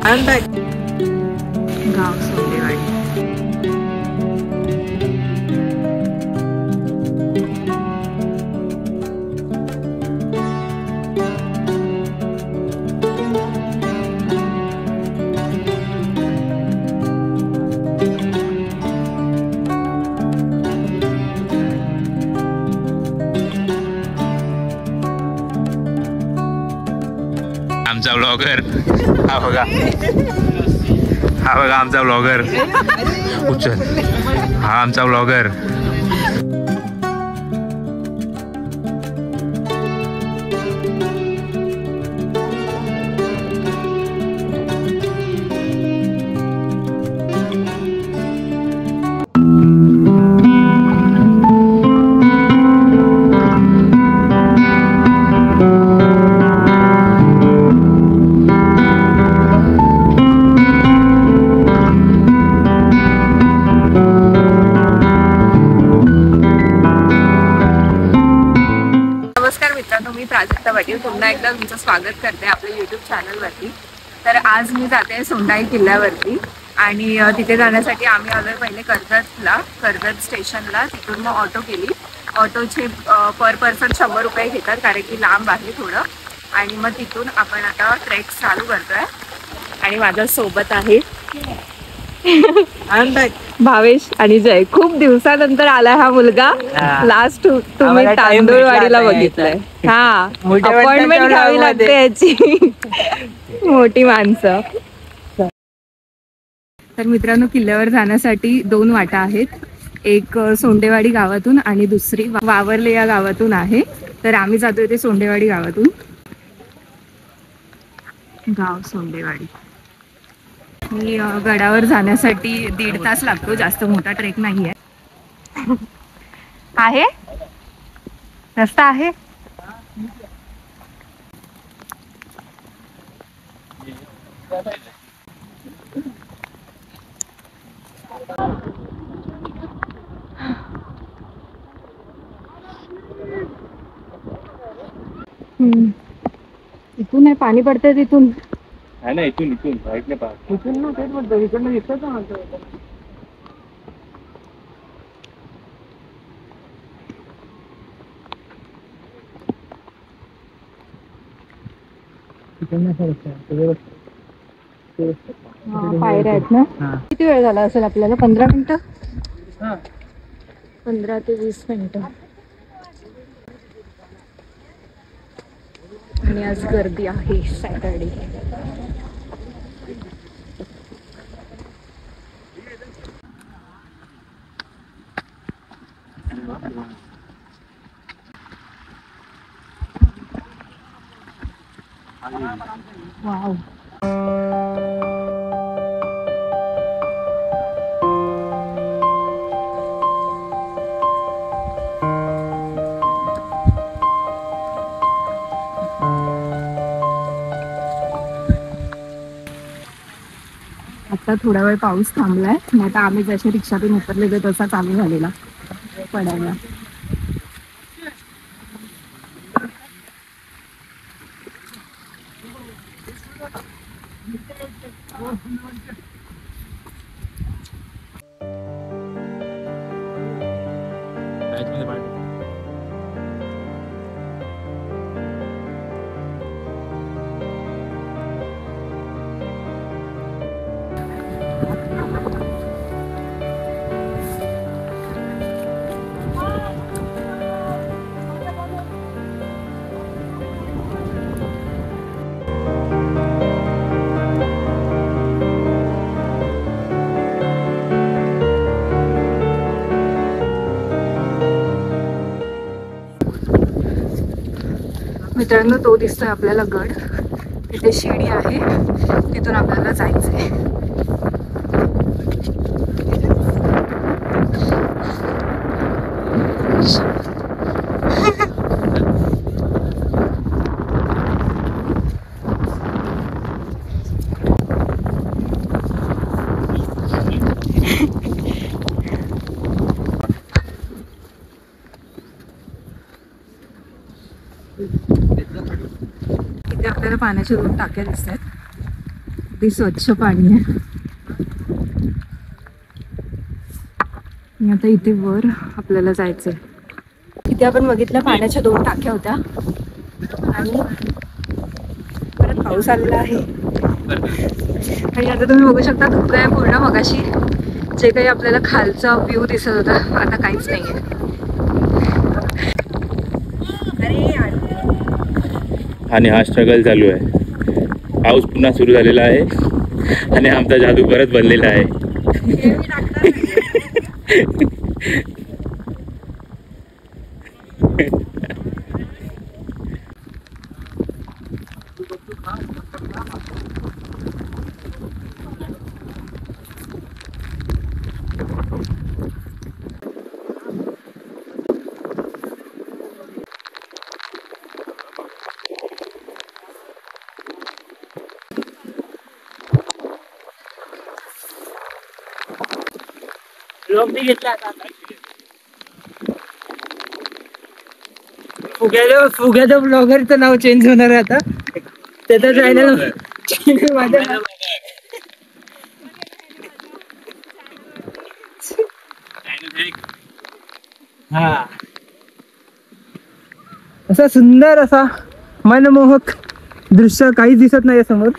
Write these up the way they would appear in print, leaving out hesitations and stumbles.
गाव सोंडेवाडी. आमचा ब्लॉगर हा बघा आमचा ब्लॉगर उचल हा आमचा ब्लॉगर. मी प्राजक्ता पाटील पुन्हा एकदा तुमचं स्वागत करते आपल्या यूट्यूब चॅनलवरती. तर आज मी जाते सोंडाई किल्ल्यावरती आणि तिथे जाण्यासाठी आम्ही आलोय पहिले कर्जत स्टेशनला. तिथून मग ऑटो केली. ऑटोचे पर पर्सन 100 रुपये घेतात कारण की लांब आहे थोडं. आणि मग तिथून आपण आता ट्रेक चालू करतोय. आणि माझ्या सोबत आहे भावेश आणि जय. खूप दिवसानंतर आलाय हा मुलगा. लास्ट तुम्ही तांदूळवाडीला बघितलंय. हा अपॉइंटमेंट घ्यावी लागते याची. मोठी माणसं. तर मित्रांनो किल्ल्यावर जाण्यासाठी 2 वाटा आहेत. एक सोंडेवाडी गावातून आणि दुसरी वावरले या गावातून आहे. तर आम्ही जातोय ते सोंडेवाडी गावातून. गाव सोंडेवाडी. मी गडावर जाण्यासाठी 1.5 तास लागतो. जास्त मोठा ट्रेक नाही आहे. रस्ता आहे. इथून आहे पाणी पडतंय तिथून. ना इथून राईट नाही पाहत. इथून ना तेच म्हणतो. इकडनं दिसतच माझं. पायऱ्या आहेत ना. किती वेळ झाला असेल आपल्याला? 15 मिनिटं. 15 ते 20 मिनिटं. आणि आज गर्दी आहे सॅटर्डे. वाव. आता थोडा वेळ पाऊस थांबलाय. नाही तर आम्ही जसे रिक्षातून उतरलेलो तसा चालू झालेला पडायला. मित्रांनो तो दिसतोय आपल्याला गड. तिथे शिडी आहे. तिथून आपल्याला जायचंय. इथे आपल्याला पाण्याचे 2 टाक्या दिसतात. अगदी स्वच्छ पाणी आहे. आणि आता इथे वर आपल्याला जायचंय. इथे आपण बघितलं पाण्याच्या 2 टाक्या होत्या आणि परत पाऊस आलेला आहे. आणि आता तुम्ही बघू शकता धुकं आहे पूर्ण. मगाशी जे काही आपल्याला खालचा व्ह्यू दिसत होता आता काहीच नाहीये. आणि हा स्ट्रगल चालू आहे. पाऊस पुन्हा सुरू झालेला आहे आणि आमचा जादू परत बनलेला आहे. फुग्याचं ब्लॉगरचं नाव चेंज होणार आहे आता. त्याचं चॅनल हा असा सुंदर असा मनमोहक दृश्य काहीच दिसत नाही समोर.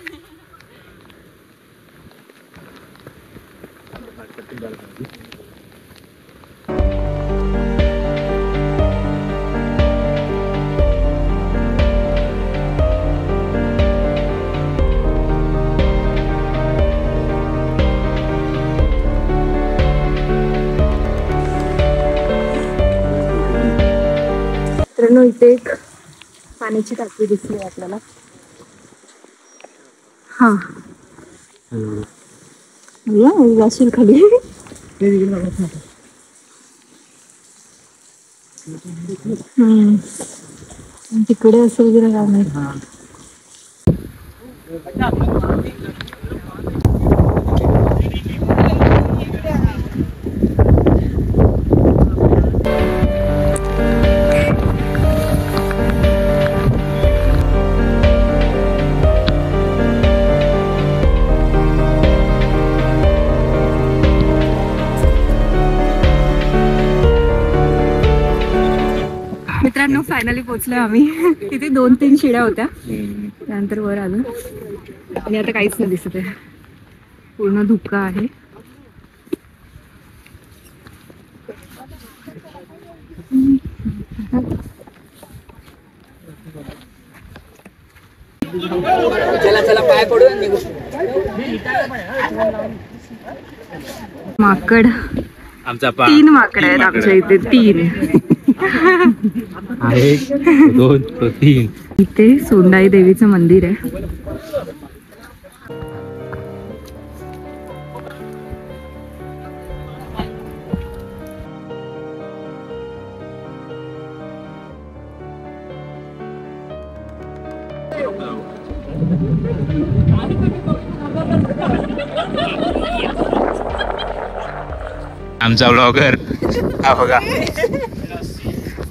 मित्रांनो इथे एक पाण्याची टाकी दिसली आपल्याला. हा जाशील खाली. तिकडे असं वगैरे काय नाही. मित्रांनो फायनली पोहोचलोय आम्ही. तिथे 2-3 शिड्या होत्या त्यानंतर वर आलो आणि आता काहीच नाही दिसत आहे. पूर्ण धुकं आहे. चला चला पाय पडून निघू. माकड आमचा 3 माकड आहेत आमच्या इथे. 3 एक 2 3. इथे सोंडाई देवीचं मंदिर आहे. आमचा ब्लॉगर हा बघा.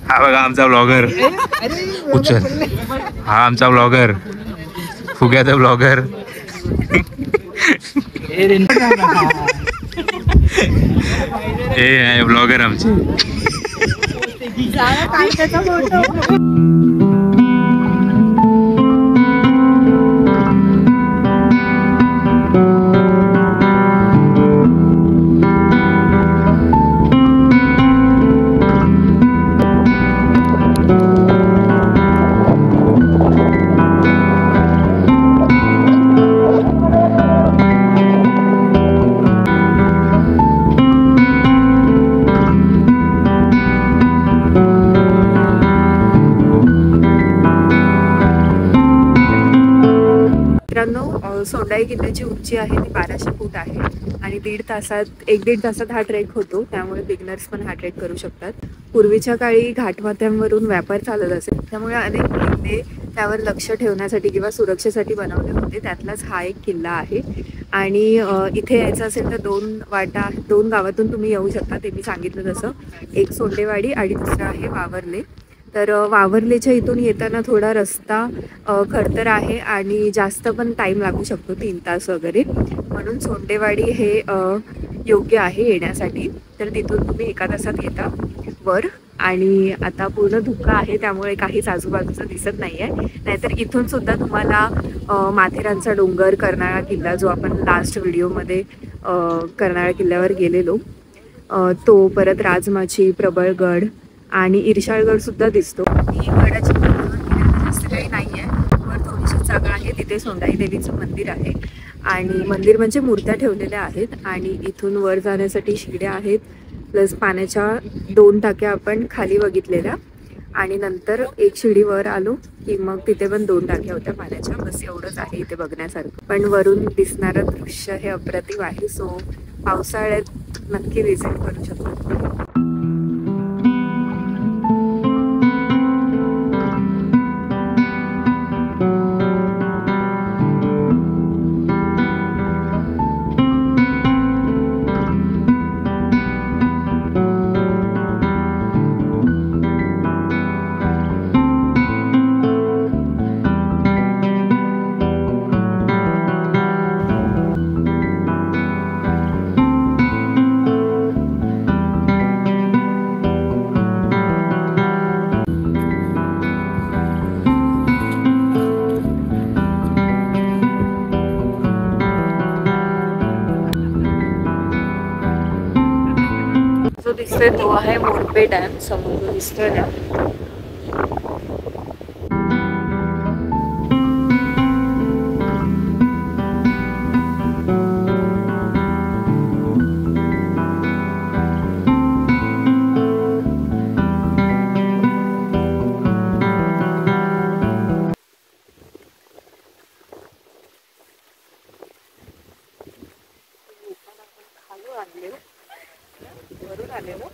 हा बघा आमचा ब्लॉगर. उचल. हा आमचा ब्लॉगर. फुग्याचा ब्लॉगर. हे आहे ब्लॉगर आमचे. सोंडाई किल्ल्याची उंची आहे ती 1200 फूट आहे आणि 1-1.5 तासात हा ट्रेक होतो. त्यामुळे बिगनर्स पण हा ट्रेक करू शकतात. पूर्वीच्या काळी घाटमाथ्यांवरून व्यापार चालत असेल त्यामुळे अनेक किल्ले त्यावर लक्ष ठेवण्यासाठी किंवा सुरक्षेसाठी बनवले होते. त्यातलाच हा एक किल्ला आहे. आणि इथे यायचं असेल तर 2 गावातून तुम्ही येऊ शकता. ते मी सांगितलं तसं. एक सोंडेवाडी आणि दुसरं आहे वावरले. तर वावर्लेच्या इथून येताना थोडा रस्ता खडतर आहे आणि जास्त पण टाईम लागू शकतो, 3 तास वगैरे. म्हणून सोंडेवाडी हे योग्य आहे येण्यासाठी. तर तिथून तुम्ही 1 तासात येता वर. आणि आता पूर्ण धुकं आहे त्यामुळे काहीच आजूबाजूचं दिसत नाही आहे. नाहीतर इथून सुद्धा तुम्हाला माथेरानचा डोंगर, कर्नाळा किल्ला जो आपण लास्ट व्हिडिओमध्ये कर्नाळा किल्ल्यावर गेलेलो तो, परत राजमाची, प्रबळगड आणि इर्शाळगड सुद्धा दिसतो. ही गडाची जास्त काही नाही आहे, वर थोडीशी जागा आहे, तिथे सोंडाई देवीचं मंदिर आहे. आणि मंदिर म्हणजे मूर्त्या ठेवलेल्या आहेत. आणि इथून वर जाण्यासाठी शिड्या आहेत, प्लस पाण्याच्या 2 टाक्या आपण खाली बघितलेल्या. आणि नंतर एक शिडी वर आलो की मग तिथे पण 2 टाक्या होत्या पाण्याच्या. बस एवढंच आहे इथे बघण्यासारखं. पण वरून दिसणारं दृश्य हे अप्रतिम आहे. सो पावसाळ्यात नक्की विजिट करू शकतो. जो दिसतोय तो आहे मोरपे डॅम. समोर जो दिसतोय ना वरून आलेलो.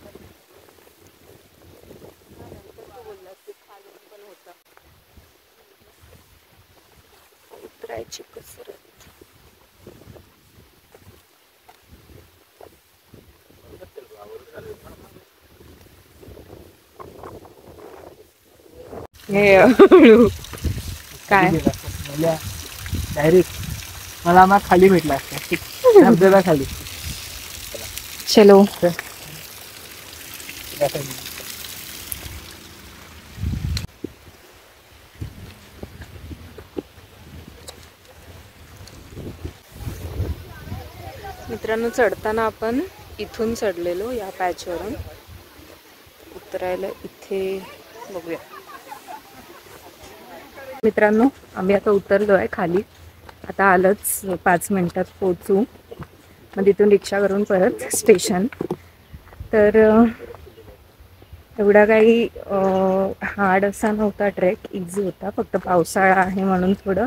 उतरायची कसरत. हे काय डायरेक्ट मला मग खाली भेटला धबधबा खाली. चलो. मित्रांनो, चढताना आपण इथून चढलेलो या पॅचवरून. उतरायला इथे बघूया. मित्रांनो, आम्ही आता उतरलो आहे खाली. आता आलंच 5 मिनिटात पोहोचू. मग तिथून रिक्षा करून परत स्टेशन. तर एवढा काही हार्ड असा नव्हता ट्रेक, इझी होता. फक्त पावसाळा आहे म्हणून थोडं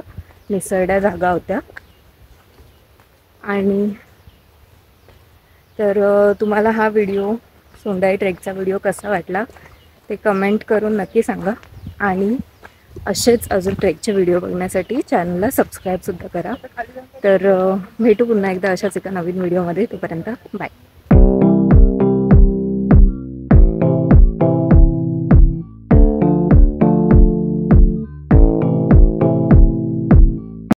निसरड्या जागा होत्या. आणि तर तुम्हाला हा व्हिडिओ, सोंडाई ट्रेकचा व्हिडिओ कसा वाटला ते कमेंट करून नक्की सांगा. आणि असेच अजून ट्रेकचे व्हिडिओ बघण्यासाठी चॅनलला सबस्क्राईबसुद्धा करा. तर भेटू पुन्हा एकदा अशाच एका नवीन व्हिडिओमध्ये. तोपर्यंत बाय.